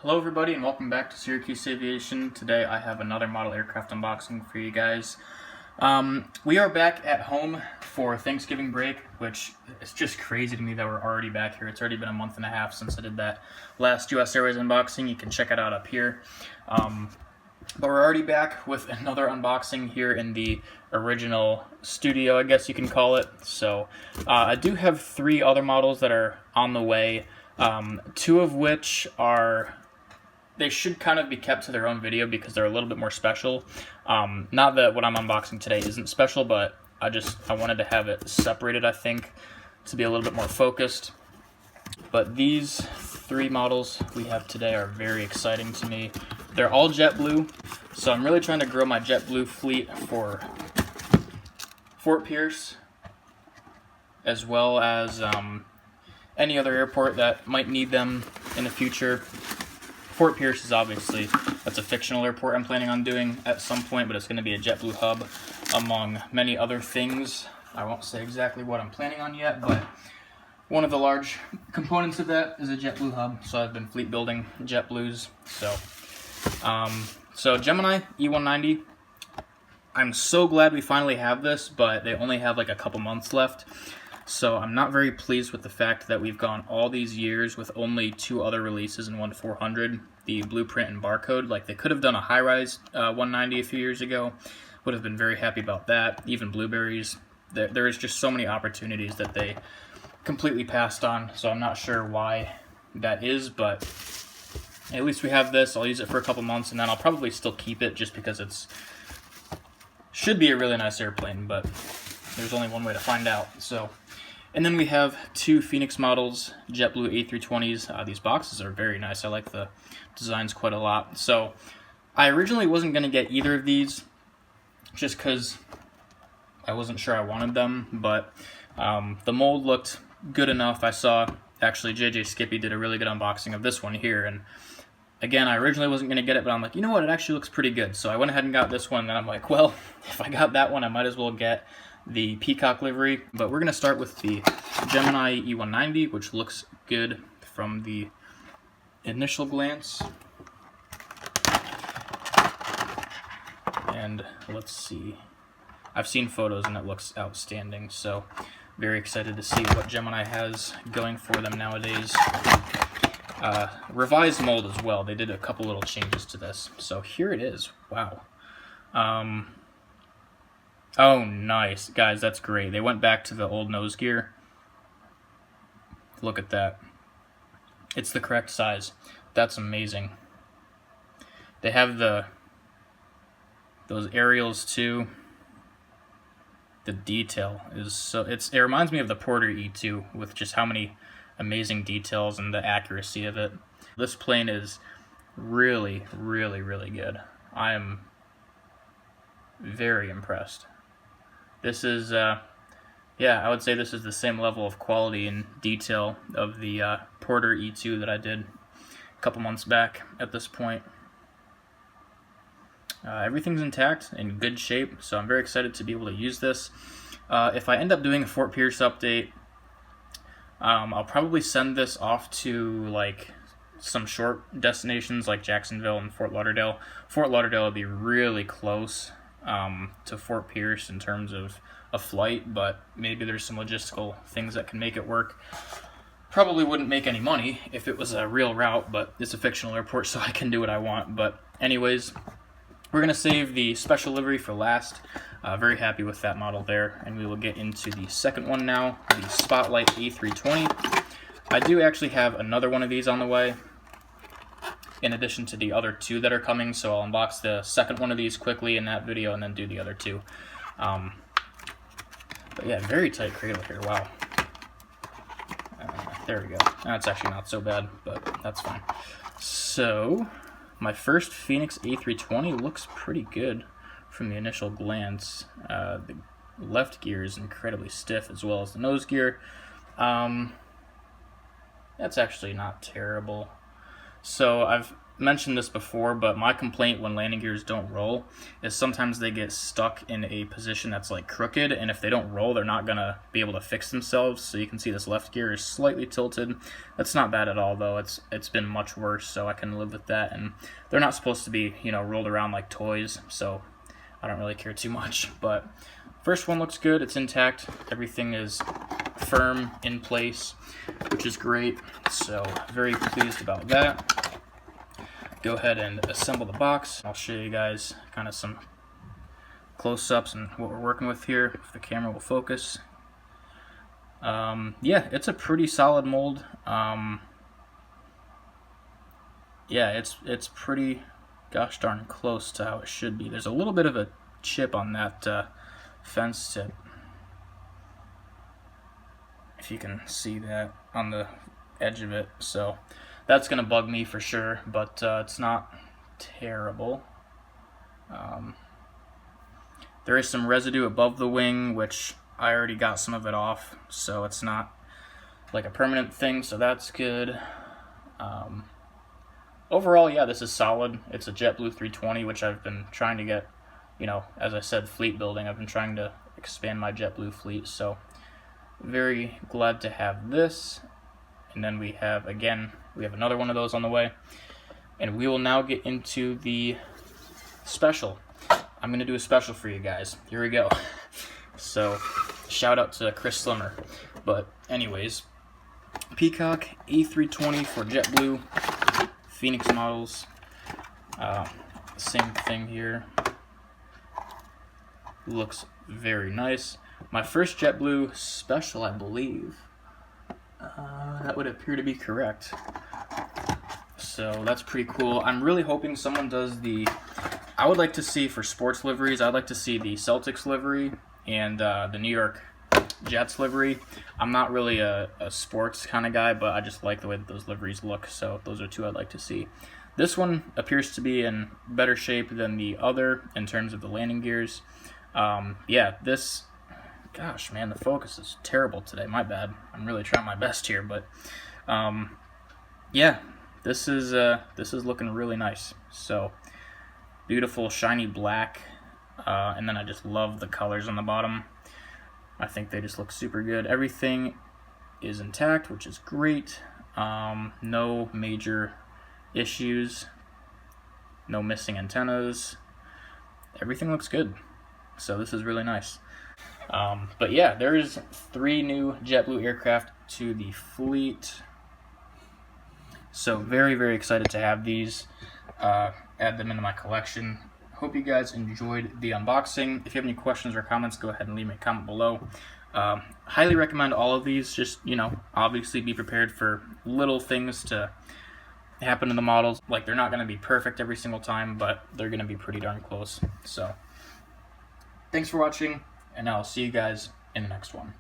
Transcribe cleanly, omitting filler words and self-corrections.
Hello everybody and welcome back to Syracuse Aviation. Today I have another model aircraft unboxing for you guys. We are back at home for Thanksgiving break, which is just crazy to me that we're already back here. It's already been a month and a half since I did that last US Airways unboxing. You can check it out up here. But we're already back with another unboxing here in the original studio, I guess you can call it. So I do have 3 other models that are on the way, 2 of which they should kind of be kept to their own video because they're a little bit more special. Not that what I'm unboxing today isn't special, but I wanted to have it separated, I think, to be a little bit more focused. But these 3 models we have today are very exciting to me. They're all JetBlue, so I'm really trying to grow my JetBlue fleet for Fort Pierce, as well as any other airport that might need them in the future. Fort Pierce is obviously, that's a fictional airport I'm planning on doing at some point, but it's going to be a JetBlue hub among many other things. I won't say exactly what I'm planning on yet, but one of the large components of that is a JetBlue hub, so I've been fleet building JetBlues. So Gemini E190, I'm so glad we finally have this, but they only have like a couple months left. So I'm not very pleased with the fact that we've gone all these years with only 2 other releases in 1-400, the Blueprint and Barcode. Like, they could have done a high-rise 190 a few years ago. Would have been very happy about that. Even Blueberries. There is just so many opportunities that they completely passed on, so I'm not sure why that is, but at least we have this. I'll use it for a couple months, and then I'll probably still keep it just because should be a really nice airplane, but there's only one way to find out. And then we have 2 Phoenix models, JetBlue A320s. These boxes are very nice. I like the designs quite a lot. So I originally wasn't going to get either of these just because I wasn't sure I wanted them, but the mold looked good enough. I saw, actually, JJ Skippy did a really good unboxing of this one here, and again, I originally wasn't going to get it, but I'm like, you know what, it actually looks pretty good. So I went ahead and got this one, and I'm like, well, if I got that one, I might as well get the Peacock livery. But we're going to start with the Gemini E190, which looks good from the initial glance. And let's see. I've seen photos and it looks outstanding, so very excited to see what Gemini has going for them nowadays. Revised mold as well. They did a couple little changes to this. So here it is. Wow. Oh, nice. Guys, that's great. They went back to the old nose gear. Look at that. It's the correct size. That's amazing. They have those aerials too. The detail is so, it reminds me of the Porter E2 with just how many amazing details and the accuracy of it. This plane is really, really, really good. I am very impressed. This is, yeah, I would say this is the same level of quality and detail of the Porter E2 that I did a couple months back at this point. Everything's intact, in good shape, so I'm very excited to be able to use this. If I end up doing a Fort Pierce update, I'll probably send this off to like some short destinations like Jacksonville and Fort Lauderdale. Fort Lauderdale would be really close to Fort Pierce in terms of a flight, but maybe there's some logistical things that can make it work. Probably wouldn't make any money if it was a real route, but it's a fictional airport, so I can do what I want. But anyways, we're going to save the special livery for last. Very happy with that model there, and we will get into the second one now, the Spotlight A320. I do actually have another one of these on the way, in addition to the other 2 that are coming, so I'll unbox the second one of these quickly in that video and then do the other 2. But yeah, very tight cradle here, wow. There we go. That's actually not so bad, but that's fine. So, my first Phoenix A320 looks pretty good from the initial glance. The left gear is incredibly stiff, as well as the nose gear. That's actually not terrible. So mentioned this before, but my complaint when landing gears don't roll is sometimes they get stuck in a position that's like crooked, and if they don't roll, they're not gonna be able to fix themselves. So you can see this left gear is slightly tilted. That's not bad at all, though. It's been much worse, so I can live with that. And they're not supposed to be, you know, rolled around like toys, so I don't really care too much. But first one looks good. It's intact. Everything is firm in place, which is great. So very pleased about that. Go ahead and assemble the box. I'll show you guys kind of some close-ups and what we're working with here, if the camera will focus. Yeah, it's a pretty solid mold. Yeah, it's pretty gosh darn close to how it should be. There's a little bit of a chip on that fence tip, if you can see that on the edge of it. So that's gonna bug me for sure, but it's not terrible. There is some residue above the wing, which I already got some of it off, so it's not like a permanent thing, so that's good. Overall, yeah, this is solid. It's a JetBlue 320, which I've been trying to get, you know, as I said, fleet building. I've been trying to expand my JetBlue fleet, so very glad to have this. And then we have, again, we have another one of those on the way. And we will now get into the special. I'm going to do a special for you guys. Here we go. So, shout out to Chris Slimmer. But anyways, Peacock A320 for JetBlue. Phoenix models. Same thing here. Looks very nice. My first JetBlue special, I believe. That would appear to be correct. So that's pretty cool. I'm really hoping someone does the... I would like to see, for sports liveries, I'd like to see the Celtics livery and the New York Jets livery. I'm not really a sports kind of guy, but I just like the way that those liveries look, so those are two I'd like to see. This one appears to be in better shape than the other in terms of the landing gears. Yeah, this... Gosh, man, the focus is terrible today. My bad. I'm really trying my best here, but yeah, this is looking really nice. So beautiful, shiny black, and then I just love the colors on the bottom. I think they just look super good. Everything is intact, which is great. No major issues. No missing antennas. Everything looks good. So this is really nice. But yeah, there's 3 new JetBlue aircraft to the fleet. So very, very excited to have these, add them into my collection. Hope you guys enjoyed the unboxing. If you have any questions or comments, go ahead and leave me a comment below. Highly recommend all of these. Just, you know, obviously be prepared for little things to happen to the models. Like, they're not going to be perfect every single time, but they're going to be pretty darn close. So thanks for watching, and I'll see you guys in the next one.